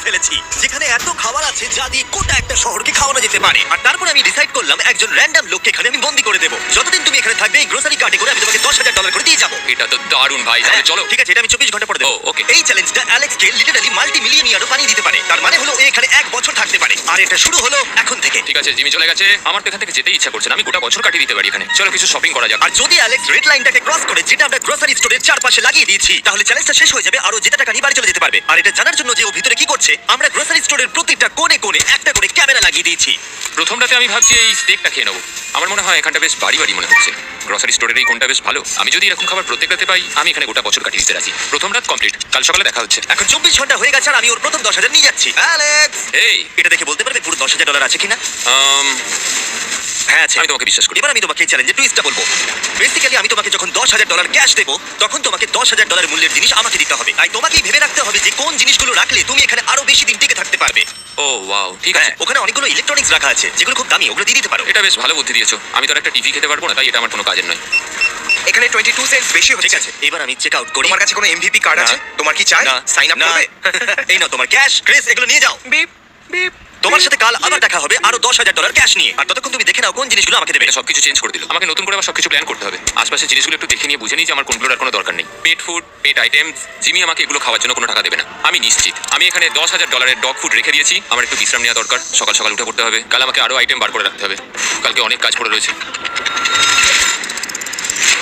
ফেলেছি, যেখানে এত খাবার আছে যা দিয়ে গোটা একটা শহরকে খাওয়ানো যেতে পারে। আর তারপরে আমি ডিসাইড করলাম একজন র্যান্ডম লোককে এখানে আমি বন্দি করে দেবো। যতদিন তুমি এখানে থাকবে এই গ্রোসারি কার্টে করে আমি তোমাকে $10,000 করে দিয়ে যাবো। এটা তো দারুণ ভাই, তাহলে চলো। ঠিক আছে, এটা আমি 24 ঘন্টা পরে দেবো। ও, okay. এই চ্যালেঞ্জটা অ্যালেক্সকে লিটারালি মাল্টি মিলিয়নিয়ারও বানিয়ে দিতে পারে। তার মানে হলো ও এখানে 1 বছর থাকতে পারে। আর এটা শুরু হলো এখন থেকে। ঠিক আছে, জিমি চলে গেছে। আমার তো এখান থেকে যেতেই ইচ্ছা করছে না, আমি গোটা বছর কাটিয়ে দিতে পারি এখানে। চলো কিছু শপিং করা যাক। আর যদি অ্যালেক্স রেড লাইনটাকে ক্রস করে, যেটা আমরা গ্রোসারি স্টোরের চারপাশে লাগিয়ে দিয়েছি, তাহলে চ্যালেঞ্জটা শেষ হয়ে যাবে আর ও যেটা টাকা নিয়ে বাড়ি চলে যেতে পারবে। আর এটা জানার জন্য যে ও ভিতরে কি করছে, আমরা গ্রোসারি স্টোরের প্রতিটা কোণে কোণে একটা করে ক্যামেরা লাগিয়ে দিয়েছি। প্রথমটাতে আমি ভাবছি এই স্টেকটা খেয়ে নেবো। আমার মনে হয় এখানটা বেশ বাড়ি বাড়ি মনে হচ্ছে। গ্রসারি স্টোরের এই কোনটা বেশ ভালো। আমি যদি এরকম খাবার প্রত্যেকটাতে পাই, আমি এখানে গোটা বছর কাটিয়ে দিতে রাজি। প্রথম রাত কমপ্লিট, কাল সকালে দেখা হচ্ছে। এখন 24 ঘন্টা হয়ে গেছে আর আমি ওর প্রথম 10,000 নিয়ে যাচ্ছি। অ্যালেক্স, এই এটা দেখে বলতে পারবে পুরো $10,000 আছে কিনা? হ্যাঁ আছে। আমি তোমাকে বিশ্বাস করি। এবার আমি তোমাকে এই চ্যালেঞ্জের টুইস্টটা বলবো। বেসিক্যালি আমি তোমাকে যখন $10,000 ক্যাশ দেবো, তখন তোমাকে $10,000 মূল্যের জিনিস আমাকে দিতে হবে। তাই তোমাকেই ভেবে রাখতে হবে যে কোন জিনিসগুলো রাখলে তুমি এখানে আরো বেশি দিন টিকে থাকতে পারবে। ও ওয়াও, ঠিক হ্যাঁ, আছে। ওখানে অনেকগুলো ইলেকট্রনিক্স রাখা আছে যেগুলো খুব দামি, ওগুলো দিয়ে দিতে পারো। এটা বেশ ভালো বুদ্ধি দিয়েছো। আমি তো আর একটা টিভি খেতে পারবো না, তাই এটা আমার কোনো কাজের নয়। এখানে 22 সেন্টস বেশি ঠিক হচ্ছে। আছে, এবার আমি চেক আউট করি। তোমার কাছে কোনো এমভিপি কার্ড আছে? না। তোমার কি চাই? না। সাইন আপ না। করবে? এই নাও তোমার ক্যাশ। ক্রিস, এগুলো নিয়ে যাও। Beep beep. তোমার সাথে কাল আবার দেখা হবে আরো $10,000 ক্যাশ নিয়ে। আর ততক্ষণ তুমি দেখে নাও কোন জিনিসগুলো আমাকে দেবে। এটা সবকিছু চেঞ্জ করে দিল। আমাকে নতুন করে আবার সবকিছু প্ল্যান করতে হবে। আশপাশের জিনিসগুলো একটু দেখে নিয়ে বুঝে নিই যে আমার কোনগুলোর আর কোনো দরকার নেই। পেট ফুড, পেট আইটেমস। জিমি আমাকে এগুলো খাওয়ার জন্য কোনো টাকা দেবে না, আমি নিশ্চিত। আমি এখানে $10,000 ডগ ফুড রেখে দিয়েছি। আমার একটু বিশ্রাম নেওয়া দরকার। সকাল সকাল উঠে পড়তে হবে। কাল আমাকে আরো আইটেম বার করে রাখতে হবে। কালকে অনেক কাজ পড়ে রয়েছে।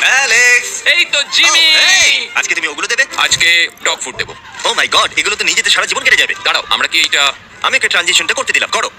অ্যালেক্স, এই তো জিমি। আজকে তুমি ওগুলো দেবে? আজকে ডগ ফুড দেবো। ও মাই গড, এগুলো তো নিজেতে সারা জীবন কেটে যাবে। দাঁড়াও, আমরা কি এইটা আমি একটা ট্রানজিশনটা করতে দিলাম, করো।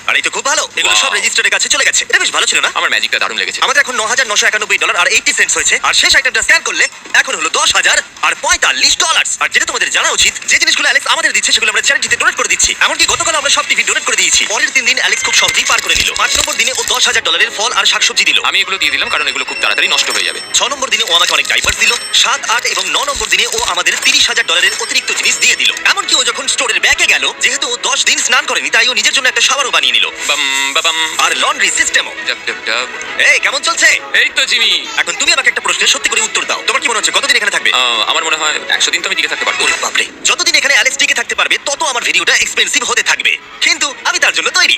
আর এই তো খুব ভালো, এগুলো সব Wow. রেজিস্টারের কাছে চলে গেছে। এটা বেশ ভালো ছিল না? আমার ম্যাজিকটা দারুণ লেগেছে। আমাদের এখন $9,991 আর 80 সেন্টস হয়েছে। আর শেষ আইটেমটা স্ক্যান করলে এখন হলো $10,045। আর যেটা তোমাদের জানা উচিত, যে জিনিসগুলো অ্যালেক্স আমাদের দিচ্ছে সেগুলো আমরা চ্যারিটিতে ডোনেট করে দিচ্ছি। এমনকি গতকাল আমরা সব টিভি ডোনেট করে দিয়েছি। পরের 3 দিন অ্যালেক্স খুব সহজেই পার করে নিল। 5 নম্বর দিনে ও $10,000 ফল আর শাকসবজি দিল। আমি এগুলো দিয়ে দিলাম কারণ এগুলো খুব তাড়াতাড়ি নষ্ট হয়ে যাবে। 6 নম্বর দিনে ও আমাকে অনেক ডাইপার্স দিল। 7, 8 এবং 9 নম্বর দিনে ও আমাদের $30,000 অতিরিক্ত জিনিস দিয়ে দিল। এমনকি ও যখন স্টোরের ব্যাগে গেল, যেহেতু ও 10 দিন স্নান করেনি, তাই ও নিজের জন্য একটা শাওয়ারও বানিয়ে নিল। বাম বাবাম। আর লন্ড্রি সিস্টেমও। ডাব ডাব ডাব। এই কেমন চলছে? এই তো জিমি। এখন তুমি আমাকে একটা প্রশ্নের সত্যি করে উত্তর দাও। তোমার কি মনে হচ্ছে কতদিন এখানে থাকবে? আমার মনে হয় 100 দিন তো আমি টিকে থাকতে পারবো। ওরে বাপরে, যতদিন এখানে অ্যালেক্স টিকে থাকতে পারবে তত আমার ভিডিওটা এক্সপেন্সিভ হতে থাকবে। কিন্তু আমি তার জন্য তৈরি।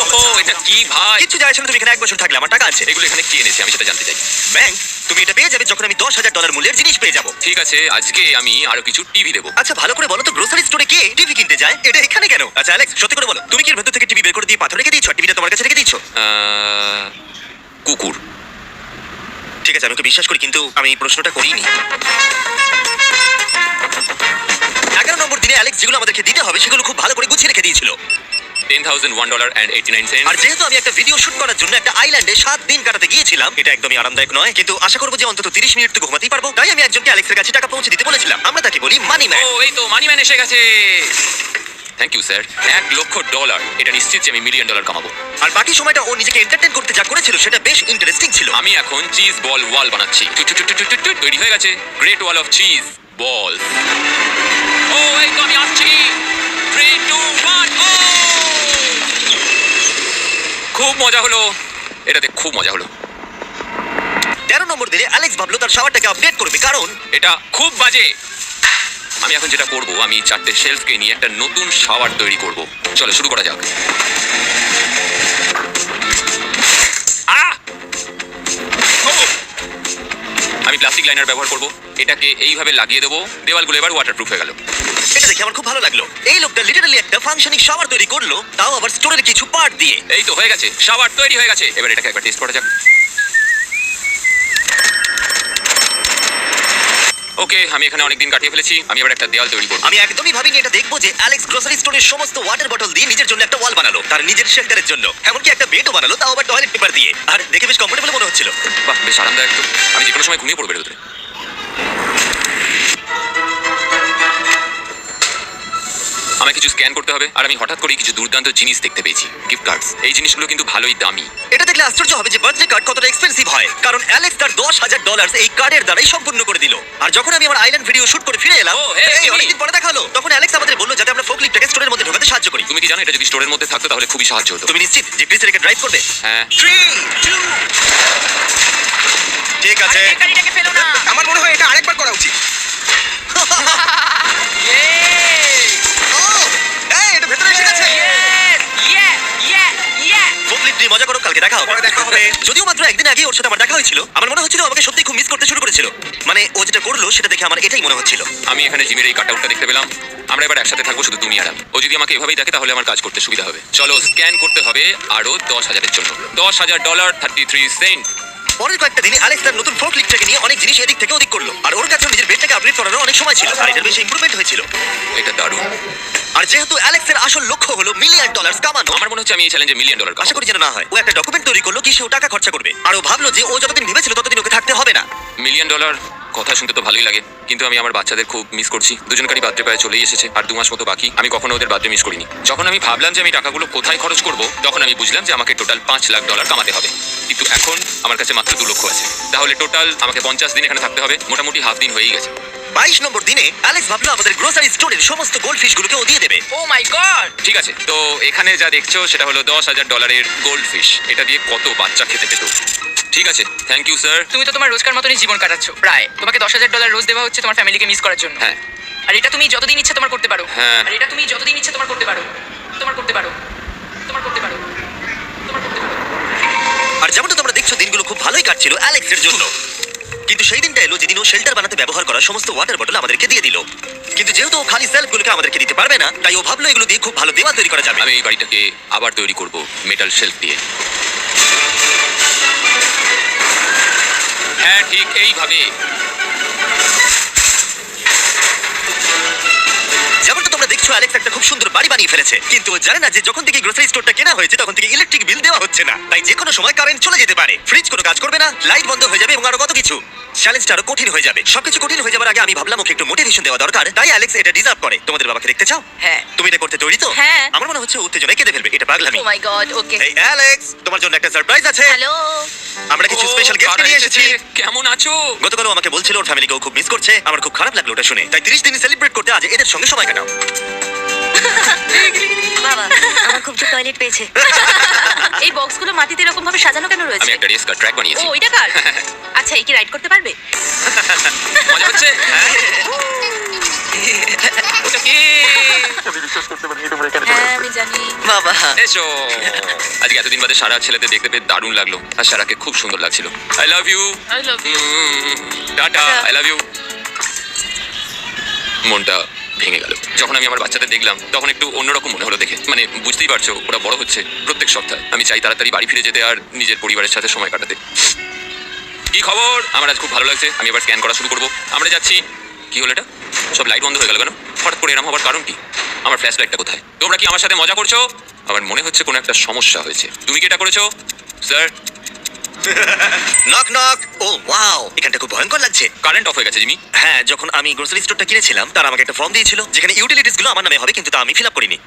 ওহো, এটা কি ভাই? কিচ্ছু যায় আসে না, তুমি এখানে 1 বছর থাকলে আমার টাকা আছে। এগুলো এখানে কে এনেছে আমি সেটা জানতে চাই। ব্যাংক, তুমি এটা পেয়ে যাবে যখন আমি $10,000 মূল্যের জিনিস পেয়ে যাবো। ঠিক আছে, আজকে আমি আরো কিছু টিভি দেবো। আচ্ছা ভালো করে বলো তো, গ্রোসারি স্টোরে কে টিভি কিনতে যায়? এটা এখানে কেন? আচ্ছা অ্যালেক্স, সত্যি করে বলো, তুমি কি এর ভেতর থেকে টিভি বের করে দিয়ে পাথর রেখে দিয়েছো? টিভিটা তোমার কাছে রেখে দিয়েছো? কুকুর। ঠিক আছে, আমি ওকে বিশ্বাস করি, কিন্তু আমি এই প্রশ্নটা করিনি। 11 নম্বর দিনে অ্যালেক্স যেগুলো আমাদেরকে দিতে হবে সেগুলো খুব ভালো করে গুছিয়ে রেখে দিয়েছিল। $10,001.89 আর যেহেতু আমি একটা ভিডিও শুট করার জন্য একটা আইল্যান্ডে 7 দিন কাটাতে গিয়েছিলাম, এটা একদমই আরামদায়ক নয়, কিন্তু আশা করবো যে অন্তত 30 মিনিট তো ঘুমাতেই পারবো। তাই আমি একজনকে অ্যালেক্সের কাছে টাকা পৌঁছে দিতে বলেছিলাম। আমরা তাকে বলি মানি ম্যান। ও, এই তো মানি ম্যান এসে গেছে। Thank you sir. $1,00,000। এটা নিশ্চিত যে আমি $1 মিলিয়ন কামাবো। আর বাকি সময়টা ও নিজেকে এন্টারটেইন করতে যা করেছিল সেটা বেশ ইন্টারেস্টিং ছিল। আমি এখন চিজ বল ওয়াল বানাচ্ছি। তৈরি হয়ে গেছে great wall of cheese ball. ও, এই তো আমি আসছি। 3, 2, 1 ও! খুব মজা হলো, এটাতে খুব মজা হলো। 13 নম্বর দিনে অ্যালেক্স ভাবলো তার শাওয়ারটাকে আপডেট করবে, কারণ এটা খুব বাজে। আমি এখন যেটা করব, আমি 4টে শেলফকে নিয়ে একটা নতুন শাওয়ার তৈরি করব। চলো শুরু করা যাক। আহ! ও! আমি প্লাস্টিক লাইনার ব্যবহার করব। এটাকে এইভাবে লাগিয়ে দেবো। দেওয়ালগুলো এবার ওয়াটারপ্রুফ হয়ে গেল। এটা দেখে আমার খুব ভালো লাগলো। এই লোকটা লিটারালি একটা ফাংশনিং শাওয়ার তৈরি করলো, তাও আবার স্টোরের কিছু পার্ট দিয়ে। এই তো হয়ে গেছে, শাওয়ার তৈরি হয়ে গেছে। এবার এটাকে একবার টেস্ট করা যাক। ওকে, আমি এখানে অনেকদিন কাটিয়ে ফেলেছি। আমি এবার একটা দেওয়াল তৈরি করব। আমি একদমই ভাবিনি এটা দেখবো যে অ্যালেক্স গ্রোসারি স্টোরের সমস্ত ওয়াটার বটল দিয়ে নিজের জন্য একটা ওয়াল বানালো, তার নিজের শেল্টারের জন্য। এমনকি একটা বেডও বানালো, তাও আবার টয়লেট পেপার দিয়ে। আর দেখে বেশ কমফোর্টেবল মনে হচ্ছিল। বাহ, বেশ আরামদায়ক তো। আমি যে কোনো সময় ঘুমিয়ে পড়বো এর ভেতরে। আমাকে কিছু স্ক্যান করতে হবে। আর আমি হঠাৎ করেই কিছু দুর্দান্ত জিনিস দেখতে পেয়েছি। Gift cards. এই জিনিসগুলো কিন্তু ভালোই দামি। এটা দেখলে আশ্চর্য হবে যে বার্থডে কার্ড কতটা এক্সপেন্সিভ হয়, কারণ অ্যালেক্স তার $10,000 এই কার্ডের দ্বারাই সম্পূর্ণ করে দিল। আর যখন আমি আমার আইল্যান্ড ভিডিও শুট করে ফিরে এলাম, ও, hey, এই তুমি। অনেকদিন পরে দেখা হলো, তখন অ্যালেক্স আমাদের বললো যাতে আমরা ফোকলিফটটাকে স্টোরের মধ্যে ঢোকাতে সাহায্য করি। তুমি কি জানো এটা যদি স্টোরের মধ্যে থাকতো তাহলে খুবই সাহায্য হতো। তুমি নিশ্চিত যে ক্রিস এটাকে ড্রাইভ করবে? হ্যাঁ। 3, 2 ঠিক আছে। আমার মনে হয় এটা আরেকবার করা উচিত। মজা করো, কালকে দেখা হবে। পরে দেখা হবে। যদিও মাত্র একদিন আগে ওর সাথে আমার দেখা হয়েছিল, আমার মনে হচ্ছিল আমাকে সত্যি খুব মিস করতে শুরু করেছিল। মানে ও যেটা করলো সেটা দেখে আমার এটাই মনে হচ্ছিল। আমি এখানে জিমের এই কাটআউটটা দেখতে পেলাম। আমরা এবার একসাথে থাকবো, শুধু তুমি আর আমি। ও যদি আমাকে এভাবেই দেখে তাহলে আমার কাজ করতে সুবিধা হবে। চলো স্ক্যান করতে হবে আরো 10,000-এর জন্য। $10,000 33 সেন্ট। পরের কয়েকটা দিনে অ্যালেক্স তার নতুন ফোর্ক লিগটাকে নিয়ে অনেক জিনিস এদিক থেকে ওদিক করলো, আর ওর কাছে নিজের বেডটাকে আপডেট করারও অনেক সময় ছিল, আর এটার বেশি ইমপ্রুভমেন্ট হয়েছিল। এটা দারুণ। আর যেহেতু অ্যালেক্সের আসল লক্ষ্য হলো $1 মিলিয়ন কামানো, আমার মনে হচ্ছে আমি এই চ্যালেঞ্জে $1 মিলিয়ন আশা কামাবো। করি যেন না হয়। ও একটা ডকুমেন্ট তৈরি করলো কি সে ও টাকা খরচা করবে, আর ও ভাবলো যে ও যতদিন ভেবেছিল ততদিন ওকে থাকতে হবে না। $1 মিলিয়ন কথা শুনতে তো ভালোই লাগে, কিন্তু আমি আমার বাচ্চাদের খুব মিস করছি। দুজনকারই বার্থডে প্রায় চলেই এসেছে, আর 2 মাস মতো বাকি। আমি কখনো ওদের বার্থডে মিস করিনি। যখন আমি ভাবলাম যে আমি টাকাগুলো কোথায় খরচ করব, তখন আমি বুঝলাম যে আমাকে টোটাল $5 লাখ কামাতে হবে। কিন্তু এখন আমার কাছে মাত্র 2 লক্ষ আছে। তাহলে টোটাল আমাকে 50 দিন এখানে থাকতে হবে। মোটামুটি হাফ দিন হয়েই গেছে। 22 নম্বর দিনে অ্যালেক্স ভাবলো আমাদের গ্রোসারি স্টোরের সমস্ত গোল্ড ফিশগুলোকে ও দিয়ে দেবে। ও মাই গড! ঠিক আছে, তো এখানে যা দেখছো সেটা হলো $10,000 গোল্ড ফিশ। এটা দিয়ে কত বাচ্চা খেতে পেত। ঠিক আছে, থ্যাংক ইউ স্যার। তুমি তো তোমার রোজকার মতনই জীবন কাটাচ্ছো প্রায়। তোমাকে $10,000 রোজ দেওয়া হচ্ছে তোমার ফ্যামিলিকে মিস করার জন্য। হ্যাঁ। আর এটা তুমি যতদিন ইচ্ছে তোমার করতে পারো। হ্যাঁ। আর এটা তুমি যতদিন ইচ্ছে তোমার করতে পারো। তোমার করতে পারো। তোমার করতে পারো। তোমার করতে পারো। আর যেমনটা তোমরা দেখছো দিনগুলো খুব ভালোই কাটছিল অ্যালেক্সের জন্য, কিন্তু সেই দিনটা এলো যেদিন ও শেল্টার বানাতে ব্যবহার করা সমস্ত ওয়াটার বটল আমাদেরকে দিয়ে দিল। কিন্তু যেহেতু ও খালি সেলফগুলোকে আমাদেরকে দিতে পারবে না, তাই ও ভাবলো এগুলো দিয়ে খুব ভালো দেওয়াল তৈরি করা যাবে। আমি এই বাড়িটাকে আবার তৈরি করব মেটাল শেলফ দিয়ে। হ্যাঁ, ঠিক এইভাবে। যেমনটা তোমরা দেখছো অ্যালেক্স একটা খুব সুন্দর বাড়ি বানিয়ে ফেলেছে, কিন্তু ও জানে না যে যখন থেকে গ্রোসারি স্টোরটা কেনা হয়েছে তখন থেকে ইলেকট্রিক বিল দেওয়া হচ্ছে না, তাই যে কোনো সময় কারেন্ট চলে যেতে পারে, ফ্রিজ কোনো কাজ করবে না, লাইট বন্ধ হয়ে যাবে এবং আরো কত কিছু। চ্যালেঞ্জটা আরো কঠিন হয়ে যাবে। সবকিছু কঠিন হয়ে যাবার আগে আমি ভাবলাম ওকে একটু মোটিভেশন দেওয়া দরকার, তাই অ্যালেক্স এটা ডিজার্ভ করে। তোমাদের বাবাকে দেখতে চাও? হ্যাঁ। তুমি এটা করতে তৈরি তো? হ্যাঁ। আমার মনে হচ্ছে ও উত্তেজনায় কেঁদে ফেলবে, এটা পাগলামি। ও মাই গড, ওকে। এই অ্যালেক্স, তোমার জন্য একটা সারপ্রাইজ আছে। হ্যালো। আমরা কিছু স্পেশাল গেস্ট কারা নিয়ে এসেছে? এসেছি। কেমন আছো? গতকাল ও আমাকে বলছিল ওর ফ্যামিলিকেও খুব মিস করছে। আমার খুব খারাপ লাগলো ওটা শুনে, তাই 30 দিন সেলিব্রেট করতে আজ এদের সঙ্গে সময় কাটাও। বাবা আমার খুব জোর টয়লেট পেয়েছে। এই বক্সগুলো মাটিতে এরকম ভাবে সাজানো কেন আমি রয়েছে? একটা রেস কার ট্র্যাক ও বানিয়েছি। ওইটা কার? আচ্ছা এই কি রাইড করতে পারবে? মজা হচ্ছে? ওটা কি? হ্যাঁ আমি জানি। বাবা, এসো। আজকে এতদিন বাদে সারা ছেলেতে দেখতে পেয়ে দারুণ লাগলো, আর সারাকে খুব সুন্দর লাগছিল। I love you. I love you. Tata. Tata. I love you. মনটা ভেঙে গেল যখন আমি আমার বাচ্চাদের দেখলাম, তখন একটু অন্যরকম মনে হলো দেখে। মানে বুঝতেই পারছো, ওরা বড় হচ্ছে প্রত্যেক সপ্তাহে। আমি চাই তাড়াতাড়ি বাড়ি ফিরে যেতে আর নিজের পরিবারের সাথে সময় কাটাতে। কি খবর? আমার আজ খুব ভালো লাগছে। আমি এবার স্ক্যান করা শুরু করবো। আমরা যাচ্ছি। কি হলো এটা? সব লাইট বন্ধ হয়ে গেল কেন? হঠাৎ করে এরম হবার কারণ কি? আমার ফ্ল্যাশ লাইটটা কোথায়? তোমরা কি আমার সাথে মজা করছো? আমার মনে হচ্ছে কোনো একটা সমস্যা হয়েছে। তুমি কি এটা করেছো sir? Knock knock. Oh wow, এখানটা খুব ভয়ঙ্কর লাগছে। কারেন্ট অফ হয়ে গেছে জিমি। হ্যাঁ, যখন আমি গ্রোসারি স্টোরটা কিনেছিলাম তারা আমাকে একটা ফর্ম দিয়েছিল যেখানে ইউটিলিটিস গুলো আমার নামে হবে, কিন্তু তা আমি ফিল আপ করিনি।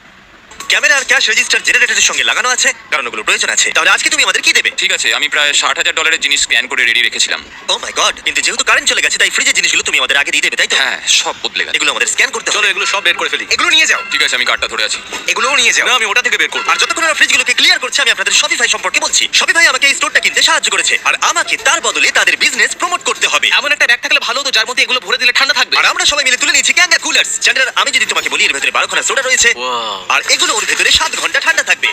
ক্যামেরা আর ক্যাশ রেজিস্টার জেনারেটরের সঙ্গে লাগানো আছে, কারণ ওগুলো প্রয়োজন আছে। তাহলে আজকে তুমি আমাদের কি দেবে? ঠিক আছে, আমি প্রায় $60,000 জিনিস স্ক্যান করে রেডি রেখেছিলাম। ও মাই গড, কিন্তু যেহেতু কারেন্ট চলে গেছে তাই ফ্রিজের জিনিসগুলো তুমি আমাদের আগে দিয়ে দেবে, তাই তো? হ্যাঁ, সব বদলে গেছে। এগুলো আমাদের স্ক্যান করতে চলো হবে। এগুলো সব বের করে ফেলি। এগুলো নিয়ে যাও। ঠিক আছে, আমি কার্ডটা ধরে আছি। এগুলোও নিয়ে যাও। না, আমি ওটা থেকে বের করবো। আর যতক্ষণ আমরা ফ্রিজগুলোকে ক্লিয়ার করছি আমি আপনাদের শপিফাই সম্পর্কে বলছি। শপিফাই আমাকে এই স্টোরটা কিনতে সাহায্য করেছে, আর আমাকে তার বদলে তাদের বিজনেস প্রমোট করতে হবে। এমন একটা ব্যাগ থাকলে ভালো হতো যার মধ্যে এগুলো ভরে দিলে ঠান্ডা থাকবে। আর আমরা সবাই মিলে তুলে নিয়েছি ক্যাঙ্গা কুলার্স। চ্যান্ডলার, আমি যদি তোমাকে বলি এর ভেতরে 12 খানা সোডা রয়েছে, আর এগুলো ওর ভেতরে 7 ঘন্টা ঠান্ডা থাকবে।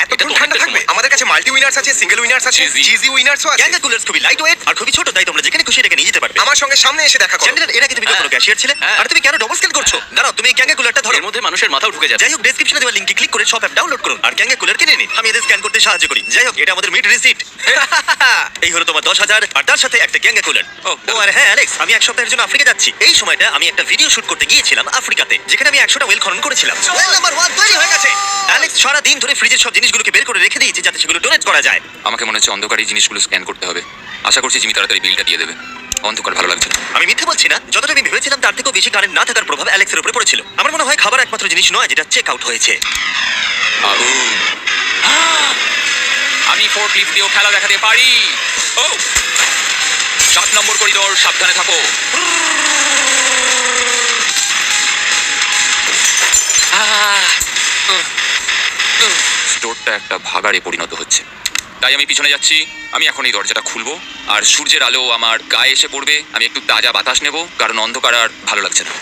এতক্ষণ এটা তো ঠান্ডা অনেকটা থাকবে? সময়। আমাদের কাছে মাল্টি উইনার্স আছে, সিঙ্গেল উইনার্স আছে, Cheesy। চিজি উইনার্সও আছে। ক্যাঙ্গা কুলার্স খুবই লাইট ওয়েট আর খুবই ছোট, তাই তোমরা যেখানে খুশি এটাকে নিয়ে যেতে পারবে। আমার সঙ্গে সামনে এসে দেখা করো। চ্যান্ডলার, এর আগে তুমি কখনো হ্যাঁ। ক্যাশিয়ার ছিলে? হ্যাঁ। আর তুমি কেন ডবল স্কেল করছো? দাঁড়াও, তুমি এই ক্যাঙ্গা কুলারটা ধরো। এর মধ্যে মানুষের মাথাও ঢুকে যাবে। যাই হোক, ডেসক্রিপশনে দেওয়া লিংকে ক্লিক করে শপ অ্যাপ ডাউনলোড করুন আর ক্যাঙ্গা কুলার কিনে নিন। আমি এদের স্ক্যান করতে সাহায্য করি। যাই হোক, এটা আমাদের মিড রিসিট। এই হলো তোমার 10,000 আর তার সাথে একটা ক্যাঙ্গা কুলার। ও, ও আর হ্যাঁ অ্যালেক্স, আমি এক সপ্তাহের জন্য আফ্রিকা যাচ্ছি। এই সময়টা আমি একটা ভিডিও শুট করতে গিয়েছিলাম আফ্রিকাতে, যেখানে আমি 100টা ওয়েল খনন করেছিলাম। ওয়েল নাম্বার 1 তৈরি হয়ে গেছে। অ্যালেক্স সারা দিন ধরে ফ্রিজের সব জিনিসগুলোকে বের করে রেখে দিয়েছে যাতে সেগুলো ডোনেট করা যায়। আমাকে মনে হচ্ছে অন্ধকার এই জিনিসগুলো স্ক্যান করতে হবে। আশা করছি জিমি তাড়াতাড়ি বিলটা দিয়ে দেবে। অন্ধকার ভালো লাগছে না। আমি মিথ্যে বলছি না, যতটা আমি ভেবেছিলাম তার থেকেও বেশি কারেন্ট না থাকার প্রভাব অ্যালেক্সের উপরে পড়েছিল। আমার মনে হয় খাবার একমাত্র জিনিস নয় যেটা চেক আউট হয়েছে। আগুন। আমি ফোর্কলিফট দিয়েও খেলা দেখাতে পারি। ও 7 নম্বর করিডোর, সাবধানে থাকো। স্টোরটা একটা ভাগাড়ে পরিণত হচ্ছে, তাই আমি পিছনে যাচ্ছি। আমি এখন এই দরজাটা খুলবো আর সূর্যের আলো আমার গায়ে এসে পড়বে। আমি একটু তাজা বাতাস নেব, কারণ অন্ধকার আর ভালো লাগছে না।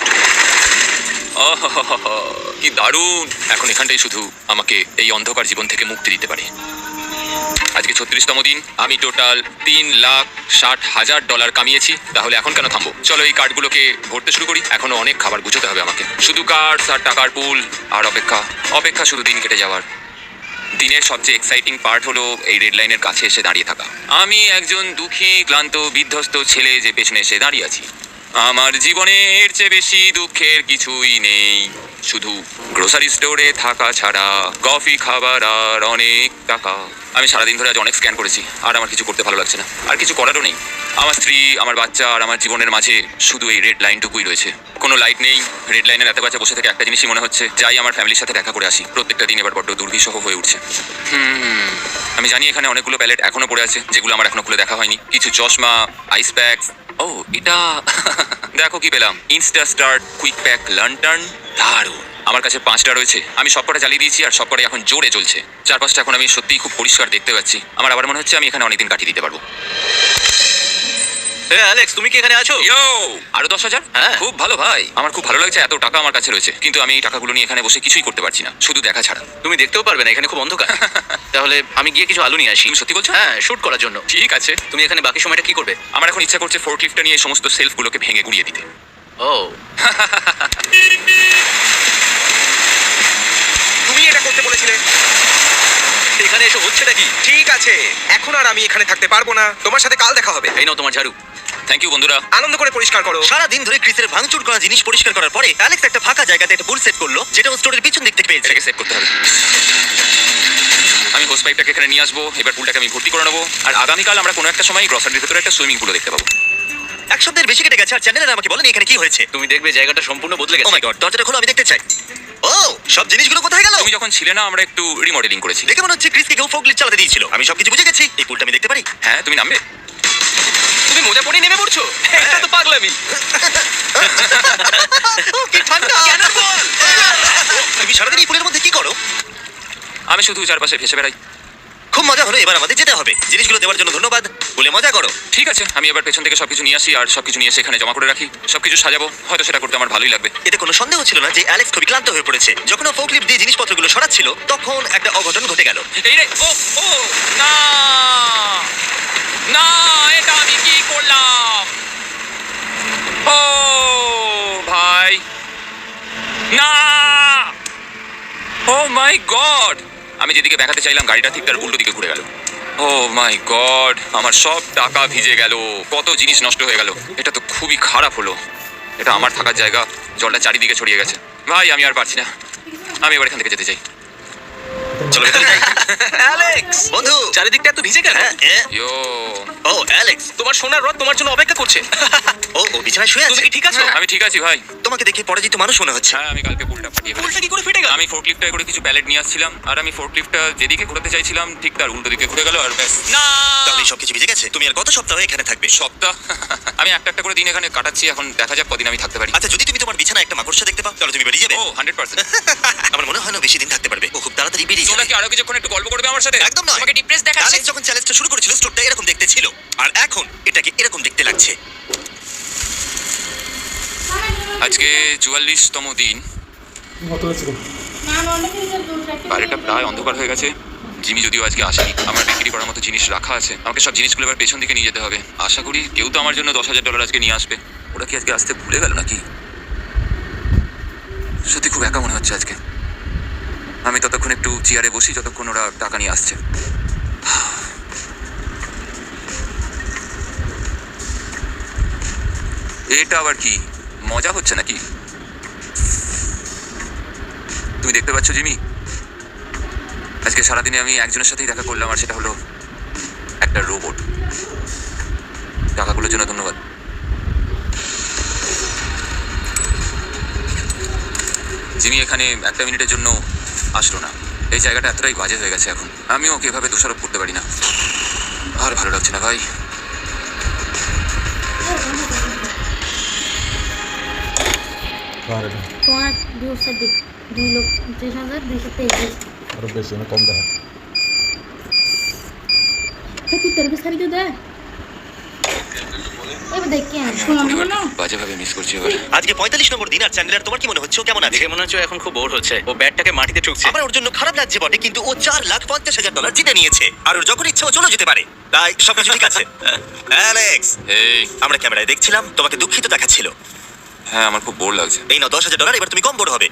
কি দারুণ! এখন এখানটাই শুধু আমাকে এই অন্ধকার জীবন থেকে মুক্তি দিতে পারে। আজকে 36তম দিন, আমি টোটাল $3,60,000 কামিয়েছি। তাহলে এখন কেন থামবো? চলো এই কার্ডগুলোকে ভরতে শুরু করি। এখনো অনেক খাবার গুছোতে হবে আমাকে। শুধু কার্ডস আর টাকার পুল আর অপেক্ষা শুধু দিন কেটে যাওয়ার। দিনের সবচেয়ে এক্সাইটিং পার্ট হলো এই রেড লাইনের কাছে এসে দাঁড়িয়ে থাকা। আমি একজন দুঃখী, ক্লান্ত, বিধ্বস্ত ছেলে যে পেছনে এসে দাঁড়িয়ে আছি। আমার জীবনে এর চেয়ে বেশি দুঃখের কিছুই নেই, শুধু গ্রোসারি স্টোরে থাকা ছাড়া, কফি খাবার আর অনেক টাকা। আমি সারাদিন ধরে আজ অনেক স্ক্যান করেছি আর আমার কিছু করতে ভালো লাগছে না, আর কিছু করারও নেই। আমার স্ত্রী, আমার বাচ্চা আর আমার জীবনের মাঝে শুধু এই রেড লাইনটুকুই রয়েছে। কোনো লাইট নেই। রেড লাইনের এত কাছে বসে থেকে একটা জিনিসই মনে হচ্ছে, যাই আমার ফ্যামিলির সাথে দেখা করে আসি। প্রত্যেকটা দিন এবার বড্ড দুর্বিষহ হয়ে উঠছে। আমি জানি এখানে অনেকগুলো প্যালেট এখনো পড়ে আছে যেগুলো আমার এখনো খুলে দেখা হয়নি। কিছু চশমা, আইস প্যাকস। ও এটা দেখো কি পেলাম, ইনস্টা স্টার্ট কুইক প্যাক লান্টার্ন। দারুণ! আমার কাছে 5টা রয়েছে। আমি সবকটা জ্বালিয়ে দিয়েছি আর সবকটাই এখন জোরে জ্বলছে। চারপাশটা এখন আমি সত্যিই খুব পরিষ্কার দেখতে পাচ্ছি। আমার আবার মনে হচ্ছে আমি এখানে অনেকদিন কাটিয়ে দিতে পারবো। অ্যালেক্স, তুমি কি এখানে আছো? ইয়ো, আরো 10,000? হ্যাঁ। খুব ভালো ভাই, আমার খুব ভালো লাগছে। এত টাকা আমার কাছে রয়েছে, কিন্তু আমি এই টাকাগুলো নিয়ে এখানে বসে কিছুই করতে পারছি না, শুধু দেখা ছাড়া। তুমি দেখতেও পারবে না, এখানে খুব অন্ধকার। তাহলে আমি গিয়ে কিছু আলু নিয়ে আসি। তুমি সত্যি বলছো? হ্যাঁ, শুট করার জন্য। ঠিক আছে। তুমি এখানে বাকি সময়টা কি করবে? আমার এখন ইচ্ছা করছে ফোর্কলিফটটা নিয়ে এই সমস্ত সেলফগুলোকে ভেঙে গুড়িয়ে দিতে। ও, তুমি এটা করতে বলেছিলে। এখানে এসে হচ্ছেটা কি? ঠিক আছে, এখন আর আমি এখানে থাকতে পারবো না। তোমার সাথে কাল দেখা হবে। এই নাও তোমার ঝাড়ু। থ্যাংক ইউ বন্ধুরা। আনন্দ করে পরিষ্কার করো। সারা দিন ধরে ক্রিসের ভাঙচুর করা জিনিস পরিষ্কার করার পরে অ্যালেক্স একটা ফাঁকা জায়গাতে একটা পুল সেট করলো, যেটা ও স্টোরের পিছন দিক থেকে পেয়েছে। এটাকে সেভ করতে হবে। আমি হোস পাইপটাকে এখানে নিয়ে আসবো। এবার পুলটাকে আমি ভর্তি করে নেবো। আর আগামীকাল আমরা কোনো একটা সময় গ্রসারির ভেতরে একটা সুইমিং পুলও দেখতে পাবো। এক সপ্তাহের বেশি কেটে গেছে আর চ্যানেলের আমাকে বলেন এখানে কি হয়েছে। তুমি দেখবে জায়গাটা সম্পূর্ণ বদলে ও গেছে। মাই গড, দরজাটা খোলো, আমি দেখতে চাই। ও, সব জিনিসগুলো কোথায় গেল? তুমি যখন ছিলে না, আমরা একটু রিমডেলিং করেছি। দেখে মনে হচ্ছে ক্রিসকে কেউ ফোকলিফট চালাতে দিয়েছিল। আমি সবকিছু বুঝে গেছি। এই পুলটা আমি দেখতে পারি? হ্যাঁ, তুমি নামবে। তুমি মোজা পরে নেমে পড়ছো? এটা তো পাগলামি। ও, কি ঠান্ডা! তুমি সারাদিন এই পুলের মধ্যে কি করো? আমি শুধু চারপাশে ভেসে বেড়াই। খুব মজা হলো, এবার আমাদের যেতে হবে। জিনিসগুলো দেওয়ার জন্য ধন্যবাদ। পুলে মজা করো। ঠিক আছে, আমি এবার পেছন থেকে সবকিছু নিয়ে আসি আর সবকিছু নিয়ে এসে এখানে জমা করে রাখি। সবকিছু সাজাবো, হয়তো সেটা করতে আমার ভালোই লাগবে। এতে কোনো সন্দেহ ছিল না যে অ্যালেক্স খুবই ক্লান্ত হয়ে পড়েছে। যখন ও ফোকলিফট দিয়ে জিনিসপত্রগুলো সরাচ্ছিল, তখন একটা অঘটন ঘটে গেল। এই রে, ও ও না না, এটা আমি কি করলাম? ও ভাই, না! ও মাই গড! আমি যেদিকে দেখাতে চাইলাম গাড়িটা ঠিক তার উল্টো দিকে ঘুরে গেল। ও মাই গড, আমার সব টাকা ভিজে গেল, কত জিনিস নষ্ট হয়ে গেল। এটা তো খুবই খারাপ হলো। এটা আমার থাকার জায়গা, জলটা চারিদিকে ছড়িয়ে গেছে। ভাই, আমি আর পারছি না। আমি এবার এখান থেকে যেতে চাই। চলো ভেতরে যাই। অ্যালেক্স, বন্ধু, চারিদিকটা এত ভিজে কেন? হ্যাঁ, ইয়ো, ও অ্যালেক্স, তোমার সোনার রথ তোমার জন্য অপেক্ষা করছে। ও বিছানায় শুয়ে তুমি আছে। কি ঠিক আছো? আমি ঠিক আছি ভাই। তোমাকে দেখে পরাজিত মানুষ মনে হচ্ছে। হ্যাঁ, আমি কালকে পুলটা ফাটিয়ে ফেলেছি। পুলটা কি করে ফেটে গেল? আমি ফোর্কলিফটে করে কিছু প্যালেট নিয়ে আসছিলাম আর আমি ফোর্কলিফটটা যেদিকে ঘোরাতে চাইছিলাম ঠিক তার উল্টো দিকে ঘুরে গেল আর ব্যাস। না! তাহলে সবকিছু ভিজে গেছে। তুমি আর কত সপ্তাহ এখানে থাকবে? সপ্তাহ? আমি একটা একটা করে দিন এখানে কাটাচ্ছি, এখন দেখা যাক কদিন আমি থাকতে পারি। আচ্ছা, যদি তুমি তোমার বিছানায় একটা মাকড়সা দেখতে পাও, তাহলে তুমি বেরিয়ে যাবে? ও 100%। আমার মনে হয় না বেশি দিন থাকতে পারবে। ও খুব তাড়াতাড়ি বেরিয়ে তোমরা যাবে। কি আরো কিছুক্ষণ একটু গল্প করবে আমার সাথে? একদম নয়। তোমাকে ডিপ্রেস দেখাচ্ছে। অ্যালেক্স যখন চ্যালেঞ্জটা শুরু করেছিল, স্টোরটা এরকম দেখতে ছিল, আর এখন এটাকে এরকম দেখতে লাগছে। আজকে 44তম দিন। বাইরেটা প্রায় অন্ধকার হয়ে গেছে। জিমি যদিও আজকে আসেনি। আমার বিক্রি করার মতো জিনিস রাখা আছে। আমাকে সব জিনিসগুলো এবার পেছন দিকে নিয়ে যেতে হবে। আশা করি কেউ তো আমার জন্য $10,000 আজকে নিয়ে আসবে। ওরা কি আজকে আসতে ভুলে গেল নাকি? সত্যি খুব একা মনে হচ্ছে আজকে। আমি ততক্ষণ একটু চেয়ারে বসি যতক্ষণ ওরা টাকা নিয়ে আসছে। এটা আবার কি মজা হচ্ছে নাকি? তুমি দেখতে পাচ্ছ জিমি, আজকে সারাদিনে আমি একজনের সাথেই দেখা করলাম আর সেটা হলো একটা রোবট। টাকাগুলোর জন্য ধন্যবাদ। জিমি এখানে একটা মিনিটের জন্য আসলো না। এই জায়গাটা এতটাই বাজে হয়ে গেছে এখন। আমি ওকে এভাবে দোষারোপ করতে পারি না। আর ভালো লাগছে না ভাই। তোমার ভিউসের দিক 2,29,223 আরো বেশি না, কম দেখা। তো তুই তেরবি সারি দে এবার দেখি শোনো না বাজেভাবে মিস করছি এবার। আজকে 45 নম্বর দিন আর চ্যান্ডেলার তোমার কি মনে হচ্ছে ও কেমন আছে? দেখে মনে হচ্ছে ও এখন খুব বোর হচ্ছে, ও ব্যাটটাকে মাটিতে ঠুকছে। আমার ওর জন্য খারাপ লাগছে বটে, কিন্তু ও $4,50,000 জিতে নিয়েছে আর ওর যখন ইচ্ছে ও চলে যেতে পারে। তাই সবকিছু ঠিক আছে। অ্যালেক্স, এই আমরা ক্যামেরায় দেখছিলাম, তোমাকে দুঃখিত দেখাচ্ছিল। হ্যাঁ, আমার খুব বোর লাগছে। এই নাও $10,000, এবার তুমি কম বোর হবে।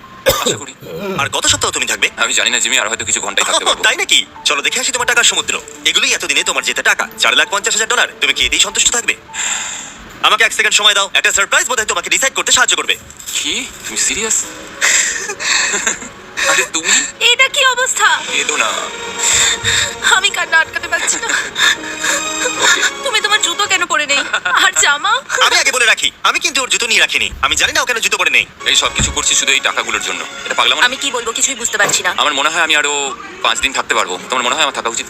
আশা করি। আর কত সপ্তাহ তুমি থাকবে? আমি জানি না জিমি, আর হয়তো কিছু ঘন্টায় থাকতে পারবো। তাই নাকি? চলো দেখে আসি তোমার টাকার সমুদ্র। এগুলোই এতদিনে তোমার জেতা টাকা, $4,50,000। তুমি কি এতেই সন্তুষ্ট থাকবে? আমাকে 1 সেকেন্ড সময় দাও, একটা সারপ্রাইজ বোধহয় তোমাকে ডিসাইড করতে সাহায্য করবে। কি? তুমি সিরিয়াস? আরে তুমি এটা কি অবস্থা? কেঁদো না। আমি কান্না আটকাতে পারছি না। ওকে, তুমি তোমার জুতো কেন পরে নেই? আর জামা? আমি আগে বলে রাখি, আমি কিন্তু ওর জুতো নিয়ে রাখিনি। আমি জানি না ও কেন জুতো পরে নেই। এই সব কিছু করছি শুধু এই টাকাগুলোর জন্য। এটা পাগলাম। আমি কি বলবো কিছুই বুঝতে পারছি না। আমার মনে হয় আমি আরো 5 দিন থাকতে পারবো। তোমার মনে হয় আমার থাকা উচিত?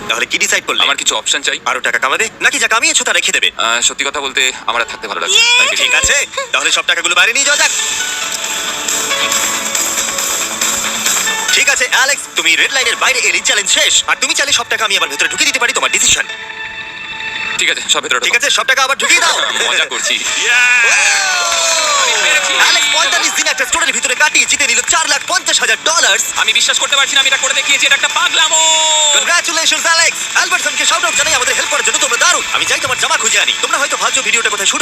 তাহলে কি ডিসাইড করলে? আমার কিছু অপশন চাই। আরো টাকা কামাবে নাকি যা কামিয়েছো তা রেখে দেবে? সত্যি কথা বলতে আমার আর থাকতে ভালো লাগছে। ইয়ে! Thank you. ঠিক আছে, তাহলে সব টাকাগুলো বাইরে নিয়ে যাওয়া যাক। ঠিক আছে অ্যালেক্স, তুমি রেড লাইনের বাইরে এলে চ্যালেঞ্জ শেষ। আর তুমি চাইলে সব টাকা আমি আবার ভেতরে ঢুকিয়ে দিতে পারি, তোমার ডিসিশন। ঠিক আছে, সব ভেতরে ঠিক ঢোকো। আছে, সব টাকা আবার ঢুকিয়ে দাও। মজা করছি। অ্যালেক্স 45 দিন একটা স্টোরের ভিতরে কাটিয়ে জিতে নিল $4,50,000। আমি বিশ্বাস করতে পারছি না আমি এটা করে দেখিয়েছি। এটা একটা পাগলামো। Congratulations Alex. অ্যালবার্টসনকে শাউট আউট জানাই আমাদের হেল্প করার জন্য, তোমরা দারুণ। আমি চাই তোমার জামা খুঁজে আনি। তোমরা হয়তো ভাবছো ভিডিওটা কোথায় শুরু